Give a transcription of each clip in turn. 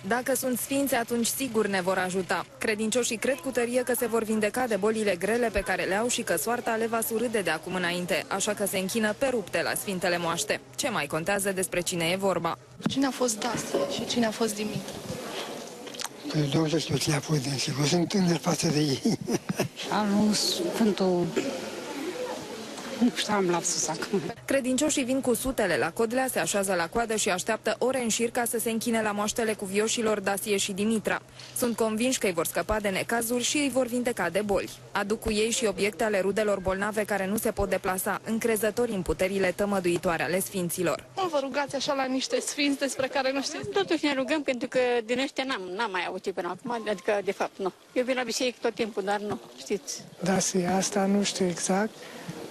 Dacă sunt sfinți, atunci sigur ne vor ajuta. Credincioșii cred cu tărie că se vor vindeca de bolile grele pe care le au și că soarta le va surâde de acum înainte, așa că se închină pe rupte la Sfintele Moaște. Ce mai contează despre cine e vorba? Cine a fost Dacie și cine a fost Dimitru? Dumnezeu știu cine a fost din sigur, sunt tânăr față de ei. Am Sfântul... Nu știu, am lapsus acum. Credincioșii vin cu sutele la Codlea, se așează la coadă și așteaptă ore în șir ca să se închine la moaștele cuvioșilor Dacie și Dimitra. Sunt convinși că îi vor scăpa de necazuri și îi vor vindeca de boli. Aduc cu ei și obiecte ale rudelor bolnave care nu se pot deplasa, încrezători în puterile tămăduitoare ale sfinților. Nu vă rugați așa la niște sfinți despre care nu știți? Totuși ne rugăm pentru că din ăștia n-am mai auzit până acum, adică de fapt nu. Eu vin la biserică tot timpul, dar nu, știți. Dacie, asta nu știu exact,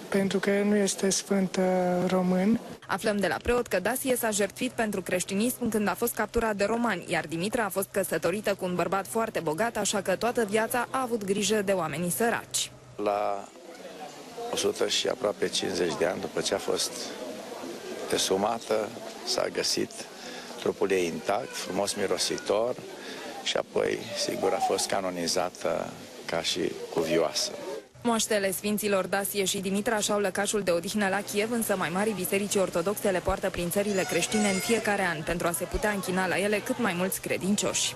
pentru că nu este sfânt român. Aflăm de la preot că Dacie s-a jertfit pentru creștinism când a fost capturat de romani, iar Dimitra a fost căsătorită cu un bărbat foarte bogat, așa că toată viața a avut grijă de oamenii săraci. La 100 și aproape 50 de ani după ce a fost exumată, s-a găsit trupul ei intact, frumos mirositor și apoi, sigur, a fost canonizată ca și cuvioasă. Moaștele sfinților Dacie și Dimitra și-au lăcașul de odihnă la Kiev, însă mai mari biserici ortodoxe le poartă prin țările creștine în fiecare an pentru a se putea închina la ele cât mai mulți credincioși.